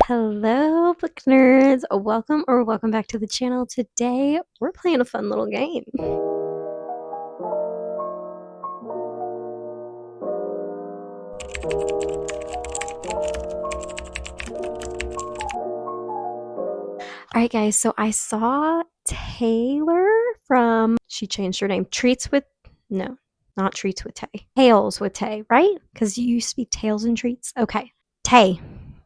Hello, book nerds. Welcome back to the channel. Today, we're playing a fun little game. All right, guys, so I saw Taylor from, she changed her name, no, not Treats with Tay. Tales with Tay, right? Because you used to be Tales and Treats. Okay. Tay.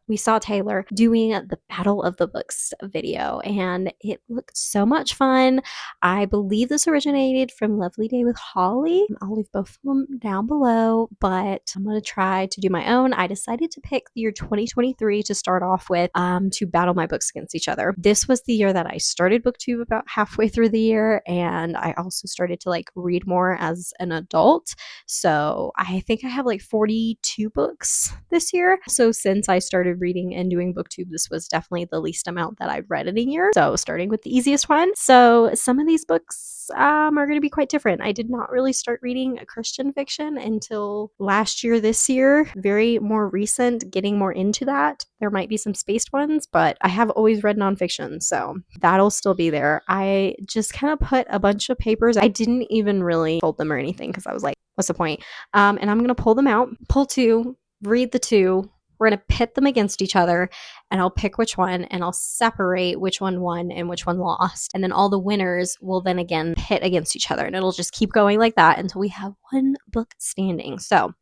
We saw Taylor doing the Battle of the Books video, and it looked so much fun. I believe this originated from Lovely Day with Holly. I'll leave both of them down below, but I'm going to try to do my own. I decided to pick the year 2023 to start off with to battle my books against each other. This was the year that I started BookTube about halfway through the year, and I also started to read more as an adult. So I think I have 42 books this year. So since I started reading and doing BookTube, this was definitely the least amount that I've read in a year. So starting with the easiest one. So some of these books are going to be quite different. I did not really start reading Christian fiction until last year, this year. Very more recent, getting more into that. There might be some spaced ones, but I have always read nonfiction, so that'll still be there. I just kind of put a bunch of papers. I didn't even really fold them or anything because I was like, what's the point? And I'm going to pull them out, pull two, read the two. We're going to pit them against each other, and I'll pick which one, and I'll separate which one won and which one lost. And then all the winners will then again pit against each other, and it'll just keep going like that until we have one book standing. So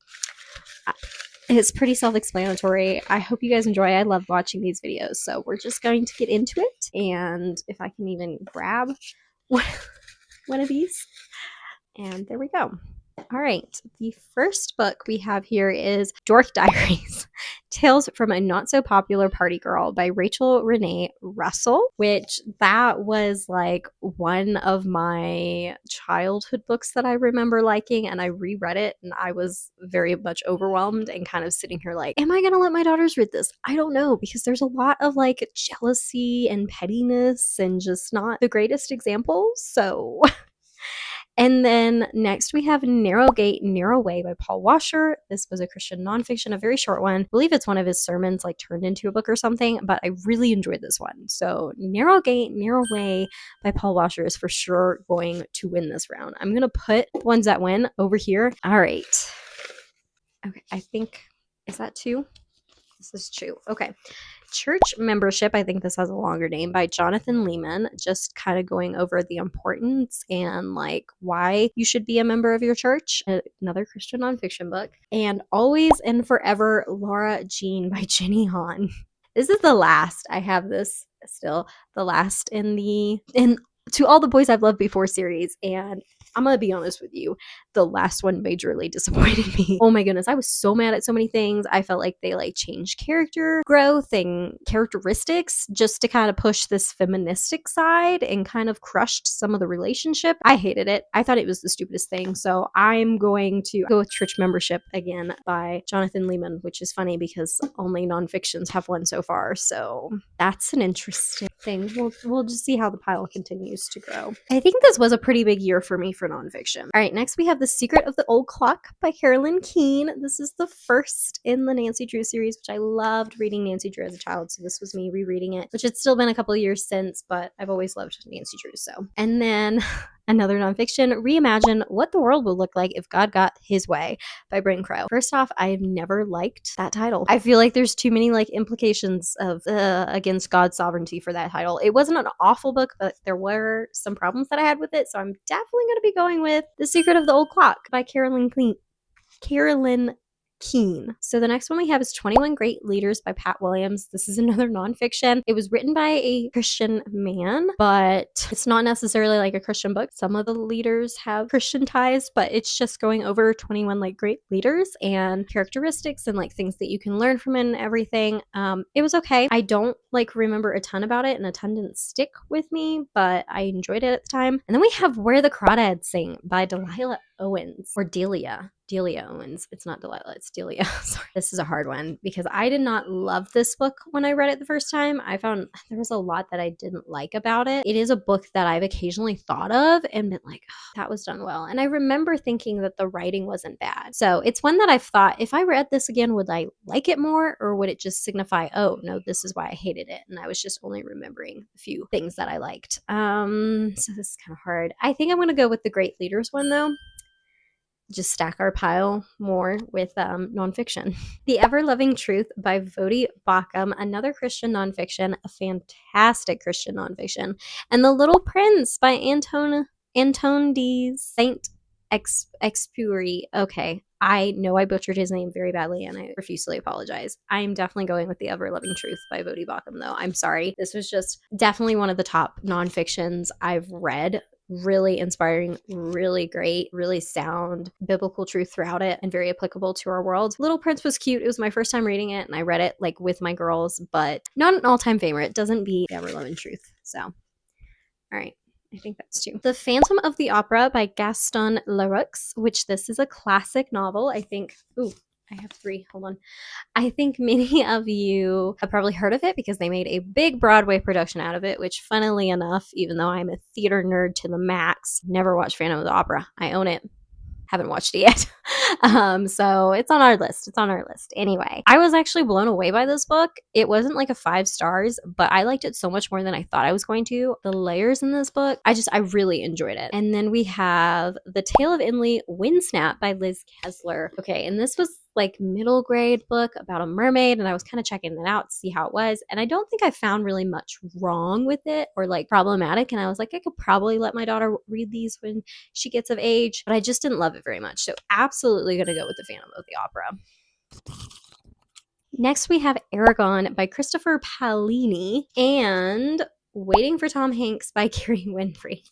it's pretty self-explanatory. I hope you guys enjoy. I love watching these videos. So we're just going to get into it. And if I can even grab one of these. And there we go. All right, the first book we have here is Dork Diaries, Tales from a Not So Popular Party Girl by Rachel Renee Russell, which that was one of my childhood books that I remember liking, and I reread it, and I was very much overwhelmed and kind of sitting here am I going to let my daughters read this? I don't know, because there's a lot of jealousy and pettiness and just not the greatest examples, so... And then next we have Narrow Gate, Narrow Way by Paul Washer. This was a Christian nonfiction, a very short one. I believe it's one of his sermons turned into a book or something, but I really enjoyed this one. So Narrow Gate, Narrow Way by Paul Washer is for sure going to win this round. I'm going to put the ones that win over here. All right. Okay, I think, is that two? This is two. Okay. Church Membership, I think this has a longer name, by Jonathan Lehman, just kind of going over the importance and why you should be a member of your church. Another Christian nonfiction book. And Always and Forever, Laura Jean by Jenny Han. This is the last. I have this still, the last in To All the Boys I've Loved Before series, and I'm going to be honest with you, the last one majorly disappointed me. Oh my goodness, I was so mad at so many things. I felt like they changed character growth and characteristics just to kind of push this feministic side and kind of crushed some of the relationship. I hated it. I thought it was the stupidest thing. So I'm going to go with Church Membership again by Jonathan Lehman, which is funny because only nonfictions have won so far. So that's an interesting thing. We'll just see how the pile continues to grow. I think this was a pretty big year for me for nonfiction. All right, next we have The Secret of the Old Clock by Carolyn Keene. This is the first in the Nancy Drew series, which I loved reading Nancy Drew as a child, so this was me rereading it, which it's still been a couple of years since, but I've always loved Nancy Drew. So, and then another nonfiction, Reimagine What the World Would Look Like If God Got His Way by Bryn Crow. First off, I've never liked that title. I feel like there's too many implications of against God's sovereignty for that title. It wasn't an awful book, but there were some problems that I had with it, so I'm definitely going to be going with The Secret of the Old Clock by Carolyn Keene. So the next one we have is 21 Great Leaders by Pat Williams. This is another nonfiction. It was written by a Christian man, but it's not necessarily a Christian book. Some of the leaders have Christian ties, but it's just going over 21 great leaders and characteristics and things that you can learn from it and everything. It was okay. I don't remember a ton about it, and a ton didn't stick with me, but I enjoyed it at the time. And then we have Where the Crawdads Sing by Delilah Owens, or Delia Owens. It's not Delilah, it's Delia. Sorry. This is a hard one because I did not love this book when I read it the first time. I found there was a lot that I didn't like about it. It is a book that I've occasionally thought of and been like, oh, that was done well. And I remember thinking that the writing wasn't bad. So it's one that I've thought, if I read this again, would I like it more, or would it just signify, oh no, this is why I hated it, and I was just only remembering a few things that I liked. So this is kind of hard. I think I'm going to go with the Great Leaders one though. Just stack our pile more with nonfiction. The Ever-Loving Truth by Vodi Bakum, another Christian nonfiction, a fantastic Christian nonfiction. And The Little Prince by Anton de Saint-Exupéry. Okay, I know I butchered his name very badly and I profusely apologize. I'm definitely going with The Ever-Loving Truth by Vodi Bakum though. I'm sorry. This was just definitely one of the top nonfictions I've read. Really inspiring, really great, really sound biblical truth throughout it, and very applicable to our world. Little Prince was cute. It was my first time reading it, and I read it like with my girls, but not an all-time favorite. It doesn't beat The Ever-Loving Truth. So, all right. I think that's two. The Phantom of the Opera by Gaston Leroux, which this is a classic novel. I think, ooh, I have three. Hold on. I think many of you have probably heard of it because they made a big Broadway production out of it, which funnily enough, even though I'm a theater nerd to the max, never watched Phantom of the Opera. I own it. Haven't watched it yet. So it's on our list. It's on our list. Anyway, I was actually blown away by this book. It wasn't like a 5 stars, but I liked it so much more than I thought I was going to. The layers in this book, I really enjoyed it. And then we have The Tale of Inley Windsnap by Liz Kessler. Okay, and this was like middle grade book about a mermaid, and I was kind of checking it out to see how it was, and I don't think I found really much wrong with it or like problematic, and I was like, I could probably let my daughter read these when she gets of age, but I just didn't love it very much. So absolutely gonna go with The Phantom of the Opera. Next we have Aragon by Christopher Paolini and Waiting for Tom Hanks by Carrie Winfrey.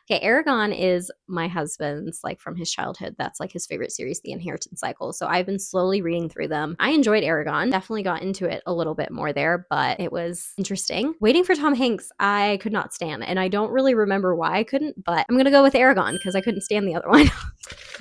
Okay, Aragon is my husband's, like from his childhood. That's like his favorite series, The Inheritance Cycle. So I've been slowly reading through them. I enjoyed Aragon. Definitely got into it a little bit more there, but it was interesting. Waiting for Tom Hanks, I could not stand. And I don't really remember why I couldn't, but I'm going to go with Aragon because I couldn't stand the other one.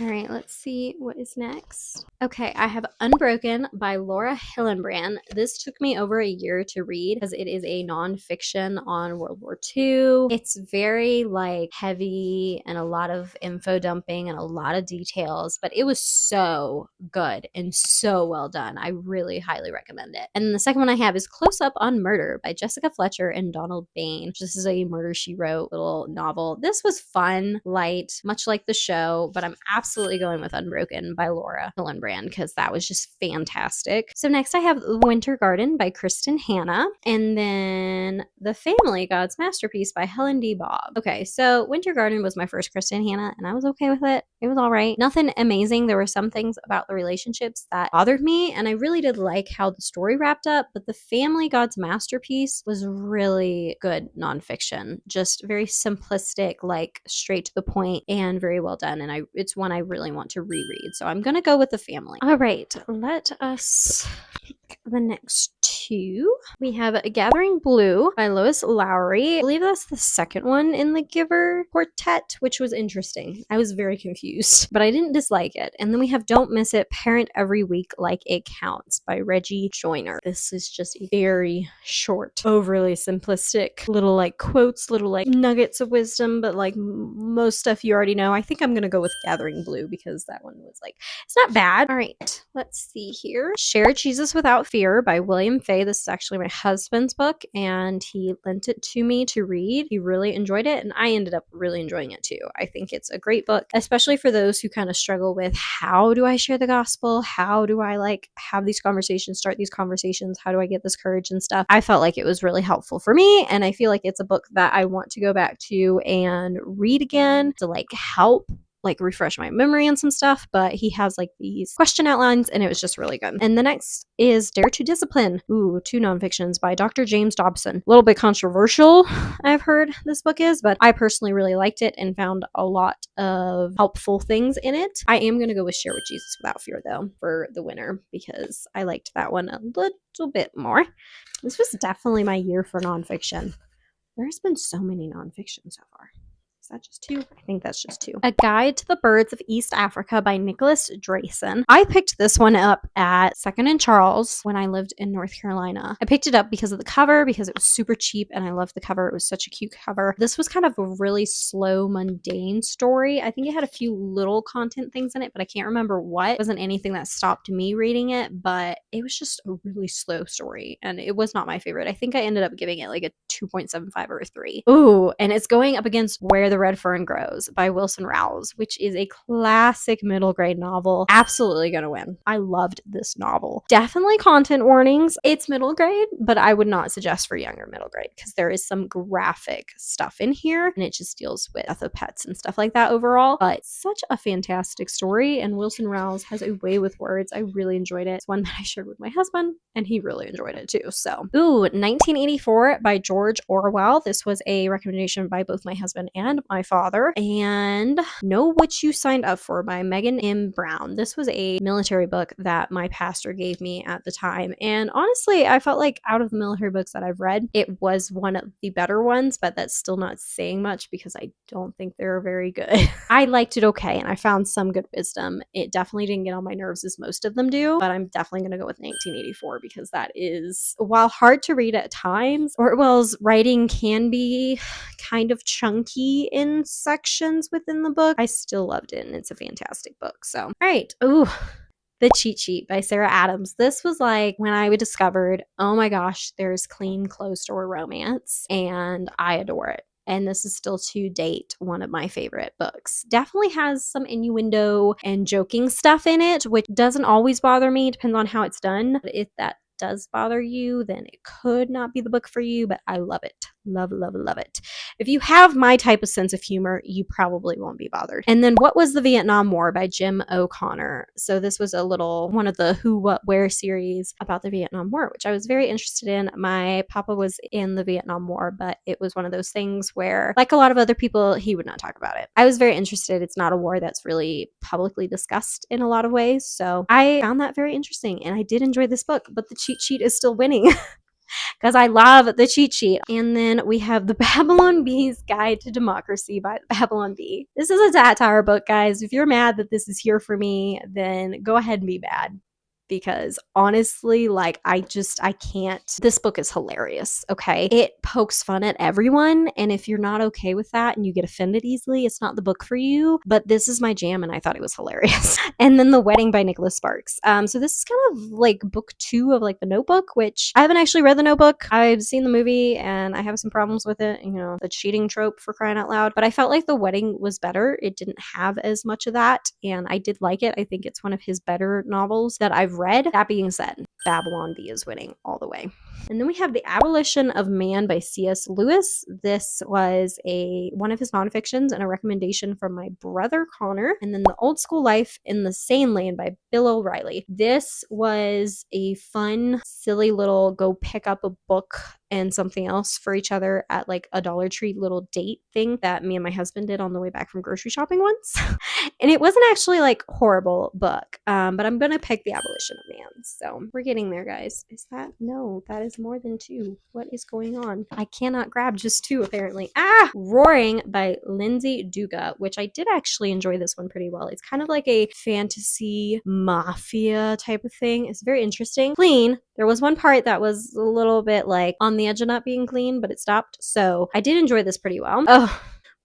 All right, let's see what is next. Okay, I have Unbroken by Laura Hillenbrand. This took me over a year to read because it is a nonfiction on World War II. It's very like heavy and a lot of info dumping and a lot of details, but it was so good and so well done. I really highly recommend it. And then the second one I have is Close Up on Murder by Jessica Fletcher and Donald Bain. This is a Murder, She Wrote little novel. This was fun, light, much like the show, but I'm absolutely going with Unbroken by Laura Hillenbrand because that was just fantastic. So next I have Winter Garden by Kristen Hanna, and then The Family, God's Masterpiece by Helen D. Bobb. Okay, so Winter Garden was my first Kristen Hanna, and I was okay with it. It was all right. Nothing amazing. There were some things about the relationships that bothered me, and I really did like how the story wrapped up, but The Family, God's Masterpiece was really good nonfiction. Just very simplistic, like straight to the point, and very well done, and it's one I really want to reread. So I'm going to go with The Family. All right, let us pick the next two. We have Gathering Blue by Lois Lowry. I believe that's the second one in the Giver quartet, which was interesting. I was very confused, but I didn't dislike it. And then we have Don't Miss It, Parent Every Week Like It Counts by Reggie Joyner. This is just a very short, overly simplistic little like quotes, little like nuggets of wisdom, but like most stuff you already know. I think I'm gonna go with Gathering Blue because that one was like, it's not bad. All right, let's see here. Share Jesus Without Fear by William Fay. This is actually my husband's book, and he lent it to me to read. He really enjoyed it, and I ended up really enjoying it too. I think it's a great book, especially for those who kind of struggle with how do I share the gospel? How do I like have these conversations, start these conversations? How do I get this courage and stuff? I felt like it was really helpful for me, and I feel like it's a book that I want to go back to and read again to like help like refresh my memory on some stuff, but he has like these question outlines and it was just really good. And the next is Dare to Discipline. Ooh, two nonfictions by Dr. James Dobson. A little bit controversial, I've heard this book is, but I personally really liked it and found a lot of helpful things in it. I am going to go with Share with Jesus Without Fear though for the winner because I liked that one a little bit more. This was definitely my year for nonfiction. There's been so many nonfiction so far. Is that just 2? I think that's just 2. A Guide to the Birds of East Africa by Nicholas Drayson. I picked this one up at Second and Charles when I lived in North Carolina. I picked it up because of the cover, because it was super cheap and I loved the cover. It was such a cute cover. This was kind of a really slow, mundane story. I think it had a few little content things in it, but I can't remember what. It wasn't anything that stopped me reading it, but it was just a really slow story and it was not my favorite. I think I ended up giving it like a 2.75 or a 3. Ooh, and it's going up against Where the Red Fern Grows by Wilson Rowse, which is a classic middle grade novel. Absolutely gonna win. I loved this novel. Definitely content warnings. It's middle grade, but I would not suggest for younger middle grade because there is some graphic stuff in here and it just deals with death of pets and stuff like that overall. But such a fantastic story, and Wilson Rowse has a way with words. I really enjoyed it. It's one that I shared with my husband and he really enjoyed it too. So, ooh, 1984 by George Orwell. This was a recommendation by both my husband and my father. And Know What You Signed Up For by Megan M. Brown. This was a military book that my pastor gave me at the time. And honestly, I felt like out of the military books that I've read, it was one of the better ones, but that's still not saying much because I don't think they're very good. I liked it okay, and I found some good wisdom. It definitely didn't get on my nerves as most of them do, but I'm definitely going to go with 1984 because that is, while hard to read at times, Orwell's writing can be kind of chunky in sections within the book, I still loved it, and it's a fantastic book. So, all right. Ooh. The Cheat Sheet by Sarah Adams. This was like when I discovered, oh my gosh, there's clean closed store romance, and I adore it. And this is still to date one of my favorite books. Definitely has some innuendo and joking stuff in it, which doesn't always bother me. Depends on how it's done. But if that does bother you, then it could not be the book for you, but I love it. Love, love, love it. If you have my type of sense of humor, you probably won't be bothered. And then What Was the Vietnam War by Jim O'Connor. So this was a little one of the Who, What, Where series about the Vietnam War, which I was very interested in. My papa was in the Vietnam War, but it was one of those things where, like a lot of other people, he would not talk about it. I was very interested. It's not a war that's really publicly discussed in a lot of ways. So I found that very interesting and I did enjoy this book, but the cheat sheet is still winning. Because I love the cheat sheet. And then we have The Babylon Bee's Guide to Democracy by the Babylon Bee. This is a satire book, guys. If you're mad that this is here for me, then go ahead and be mad. Because honestly, like, I can't. This book is hilarious, okay? It pokes fun at everyone, and if you're not okay with that and you get offended easily, it's not the book for you, but this is my jam, and I thought it was hilarious. And then The Wedding by Nicholas Sparks. So this is kind of like book 2 of like The Notebook, which I haven't actually read The Notebook. I've seen the movie, and I have some problems with it, you know, the cheating trope for crying out loud, but I felt like The Wedding was better. It didn't have as much of that, and I did like it. I think it's one of his better novels that I've read. That being said, Babylon Bee is winning all the way. And then we have The Abolition of Man by C.S. Lewis. This was one of his nonfictions and a recommendation from my brother Connor. And then The Old School Life in the Sane Lane by Bill O'Reilly. This was a fun, silly little go pick up a book and something else for each other at like a Dollar Tree little date thing that me and my husband did on the way back from grocery shopping once. And it wasn't actually like horrible book, but I'm gonna pick The Abolition of Man. So we're getting there, guys. Is that? No, that is more than 2. What is going on? I cannot grab just 2 apparently. Roaring by Lindsay Duga, which I did actually enjoy this one pretty well. It's kind of like a fantasy mafia type of thing. It's very interesting. Clean. There was one part that was a little bit like on the edge of not being clean, but it stopped. So I did enjoy this pretty well.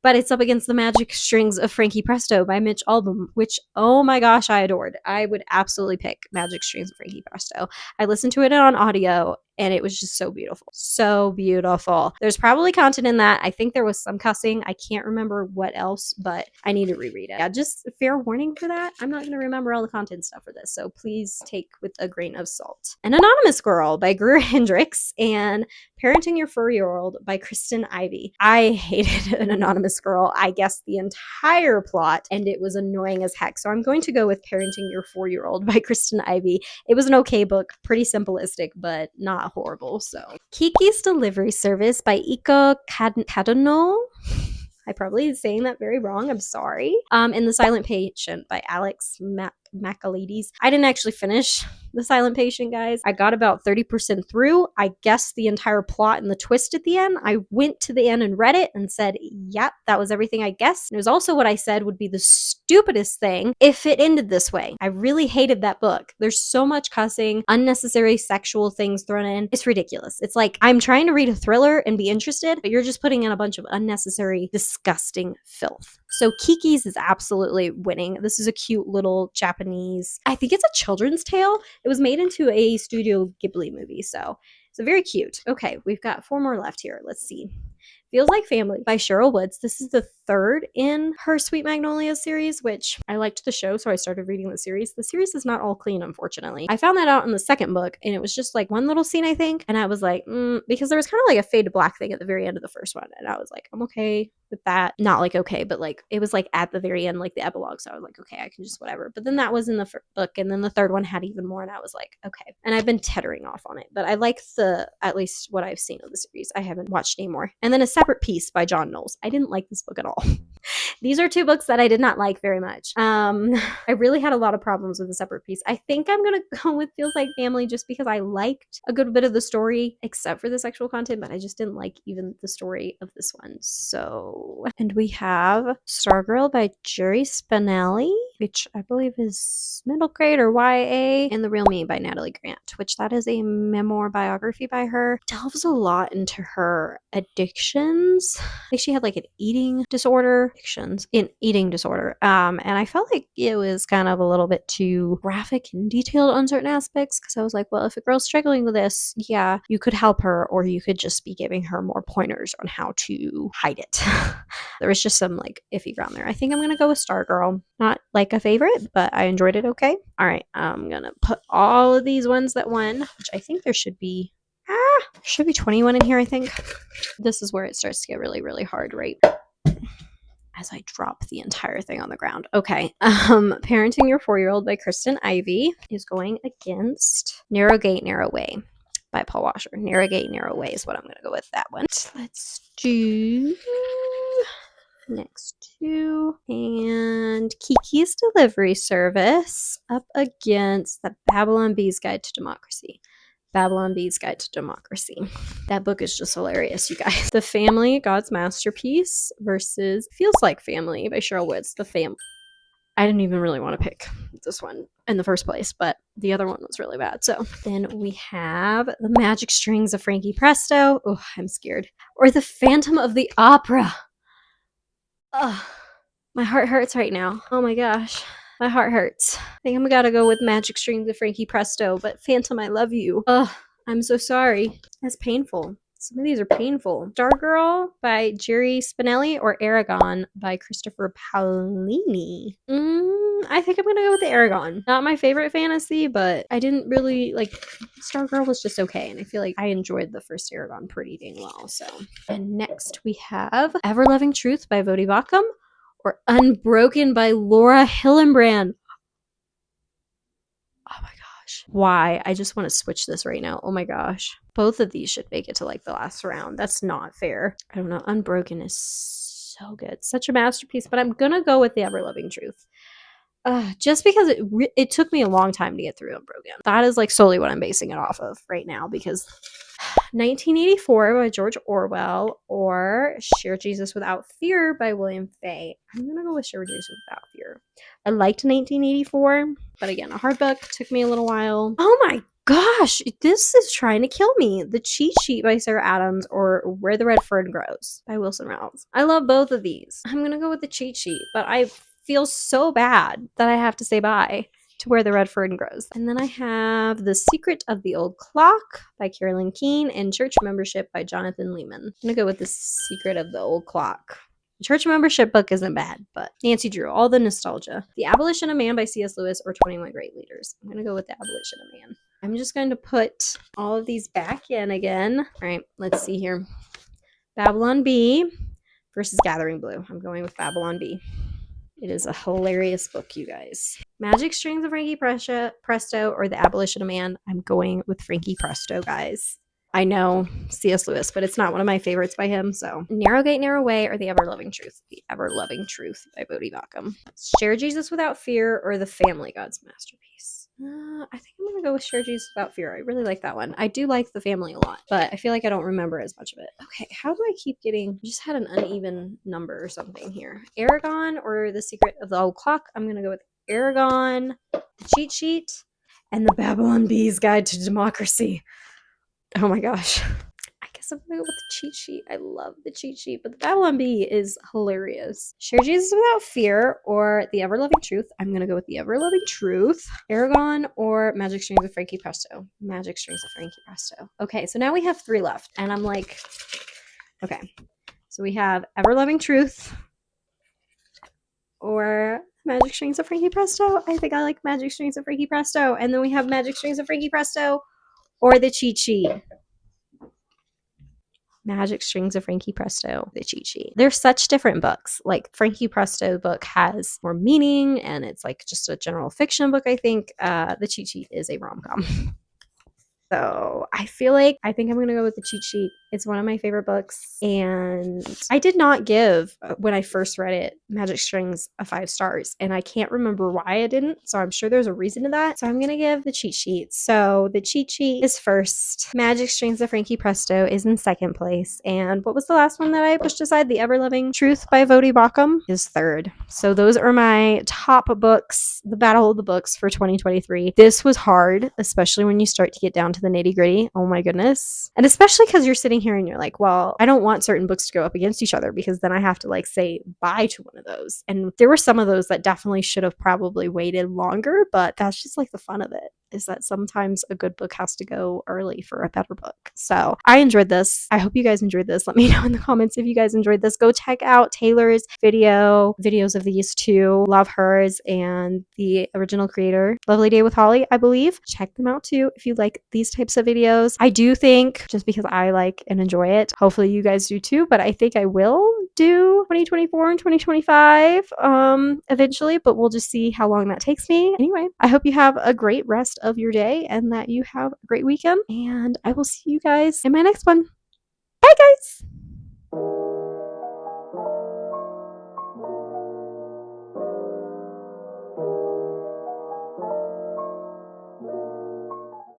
But it's up against The Magic Strings of Frankie Presto by Mitch Albom, which, oh my gosh, I adored. I would absolutely pick Magic Strings of Frankie Presto. I listened to it on audio, and it was just so beautiful. So beautiful. There's probably content in that. I think there was some cussing. I can't remember what else, but I need to reread it. Yeah, just a fair warning for that. I'm not going to remember all the content stuff for this, so please take with a grain of salt. An Anonymous Girl by Greer Hendricks and Parenting Your 4-Year-Old by Kristen Ivy. I hated An Anonymous Girl. I guessed the entire plot, and it was annoying as heck. So I'm going to go with Parenting Your 4-Year-Old by Kristen Ivy. It was an okay book, pretty simplistic, but not horrible. So Kiki's Delivery Service by Iko Kadano. I probably is saying that very wrong. I'm sorry. And The Silent Patient by Alex Macalades. I didn't actually finish The Silent Patient, guys. I got about 30% through. I guessed the entire plot and the twist at the end. I went to the end and read it and said, yep, that was everything I guessed. And it was also what I said would be the stupidest thing if it ended this way. I really hated that book. There's so much cussing, unnecessary sexual things thrown in. It's ridiculous. It's like I'm trying to read a thriller and be interested, but you're just putting in a bunch of unnecessary, disgusting filth. So Kiki's is absolutely winning. This is a cute little Japanese, I think it's a children's tale. It was made into a Studio Ghibli movie, so it's very cute. Okay, we've got 4 more left here. Let's see. Feels Like Family by Cheryl Woods. This is the 3rd in her Sweet Magnolias series, which I liked the show, so I started reading the series. The series is not all clean, unfortunately. I found that out in the 2nd book, and it was just like one little scene, I think, and I was like, because there was kind of like a fade to black thing at the very end of the first one, and I was like, I'm okay with that. Not like okay, but like it was like at the very end, like the epilogue, so I was like, okay, I can just whatever. But then that was in the book, and then the 3rd one had even more, and I was like, okay. And I've been tethering off on it, but I like at least what I've seen of the series. I haven't watched anymore. And then A Separate Piece by John Knowles. I didn't like this book at all. These are 2 books that I did not like very much. I really had a lot of problems with A Separate Piece. I think I'm gonna go with Feels Like Family just because I liked a good bit of the story, except for the sexual content, but I just didn't like even the story of this one. So, and we have Stargirl by Jerry Spinelli, which I believe is middle grade or YA, and The Real Me by Natalie Grant, which that is a memoir biography by her. Delves a lot into her addictions. I think she had like an eating disorder, and I felt like it was kind of a little bit too graphic and detailed on certain aspects, because I was like, well, if a girl's struggling with this, yeah, you could help her, or you could just be giving her more pointers on how to hide it. There was just some like iffy ground there. I think I'm gonna go with Stargirl. Not like a favorite, but I enjoyed it okay. All right, I'm gonna put all of these ones that won, which I think there should be 21 in here, I think. This is where it starts to get really, really hard, right? As I drop the entire thing on the ground. Okay. Parenting Your 4-Year-Old by Kristen Ivy is going against Narrow Gate, Narrow Way by Paul Washer. Narrow Gate, Narrow Way is what I'm going to go with that one. Let's do next 2. And Kiki's Delivery Service up against the Babylon Bee's Guide to Democracy. Babylon Bee's Guide to Democracy. That book is just hilarious, you guys. The Family, God's Masterpiece versus Feels Like Family by Cheryl Woods. The Family. I didn't even really want to pick this one in the first place, but the other one was really bad. So then we have The Magic Strings of Frankie Presto. Oh, I'm scared. Or The Phantom of the Opera. Ugh. My heart hurts right now. Oh my gosh. My heart hurts. I think I'm gonna go with Magic Strings of Frankie Presto, but Phantom, I love you. Ugh, I'm so sorry. That's painful. Some of these are painful. Stargirl by Jerry Spinelli or Aragon by Christopher Paolini. I think I'm gonna go with the Aragon. Not my favorite fantasy, but I didn't really like. Stargirl was just okay, and I feel like I enjoyed the first Aragon pretty dang well. So, and next we have Ever Loving Truth by Vodi Bakum or Unbroken by Laura Hillenbrand. Oh my gosh. Why? I just want to switch this right now. Oh my gosh. Both of these should make it to like the last round. That's not fair. I don't know. Unbroken is so good. Such a masterpiece, but I'm going to go with the Ever Loving Truth. Just because it took me a long time to get through Unbroken. That is like solely what I'm basing it off of right now, because 1984 by George Orwell or Share Jesus Without Fear by William Fay. I'm gonna go with Share Jesus Without Fear. I liked 1984, but again, a hard book. Took me a little while. Oh my gosh, this is trying to kill me. The Cheat Sheet by Sarah Adams or Where the Red Fern Grows by Wilson Reynolds. I love both of these. I'm gonna go with the Cheat Sheet, but I feel so bad that I have to say bye to Where the Red Fern Grows. And then I have The Secret of the Old Clock by Carolyn Keene and Church Membership by Jonathan Lehman. I'm gonna go with The Secret of the Old Clock. The Church Membership book isn't bad, but Nancy Drew, all the nostalgia. The Abolition of Man by C.S. Lewis or 21 Great Leaders. I'm gonna go with The Abolition of Man. I'm just going to put all of these back in again. All right, let's see here. Babylon Bee versus Gathering Blue. I'm going with Babylon Bee. It is a hilarious book, you guys. Magic Strings of Frankie Presto or The Abolition of Man. I'm going with Frankie Presto, guys. I know C.S. Lewis, but it's not one of my favorites by him. So, Narrow Gate, Narrow Way, or The Ever Loving Truth? The Ever Loving Truth by Bodhi Bacham. Share Jesus Without Fear or The Family God's Masterpiece? I think I'm gonna go with Share Jesus Without Fear. I really like that one. I do like The Family a lot, but I feel like I don't remember as much of it. Okay, how do I keep getting? I just had an uneven number or something here. Aragon or The Secret of the Old Clock? I'm gonna go with Aragon, The Cheat Sheet, and The Babylon Bee's Guide to Democracy. Oh my gosh. I guess I'm gonna go with the cheat sheet. I love the cheat sheet, but the Babylon Bee is hilarious. Share Jesus Without Fear or The Ever Loving Truth? I'm gonna go with The Ever Loving Truth. Aragon or Magic Strings of Frankie Presto? Magic Strings of Frankie Presto. Okay, so now we have 3 left, and I'm like, okay. So we have Ever Loving Truth or Magic Strings of Frankie Presto. I think I like Magic Strings of Frankie Presto. And then we have Magic Strings of Frankie Presto or the cheat sheet. Magic Strings of Frankie Presto, the cheat sheet. They're such different books. Like Frankie Presto book has more meaning and it's like just a general fiction book, I think. The cheat sheet is a rom-com. So I think I'm going to go with the cheat sheet. It's one of my favorite books. And I did not give, when I first read it, Magic Strings a 5 stars. And I can't remember why I didn't. So I'm sure there's a reason to that. So I'm going to give the cheat sheet. So the cheat sheet is first. Magic Strings of Frankie Presto is in second place. And what was the last one that I pushed aside? The Ever Loving Truth by Bodhi Bacham is third. So those are my top books, the battle of the books for 2023. This was hard, especially when you start to get down to the nitty gritty. Oh my goodness. And especially because you're sitting here and you're like, well, I don't want certain books to go up against each other because then I have to like say bye to one of those. And there were some of those that definitely should have probably waited longer, but that's just like the fun of it, is that sometimes a good book has to go early for a better book. So I enjoyed this. I hope you guys enjoyed this. Let me know in the comments if you guys enjoyed this. Go check out Taylor's videos of these two. Love hers and the original creator, Lovely Day with Holly, I believe. Check them out too if you like these types of videos. I do think, just because I like and enjoy it, hopefully you guys do too, but I think I will do 2024 and 2025 eventually, but we'll just see how long that takes me. Anyway, I hope you have a great rest of your day and that you have a great weekend, and I will see you guys in my next one. Bye guys.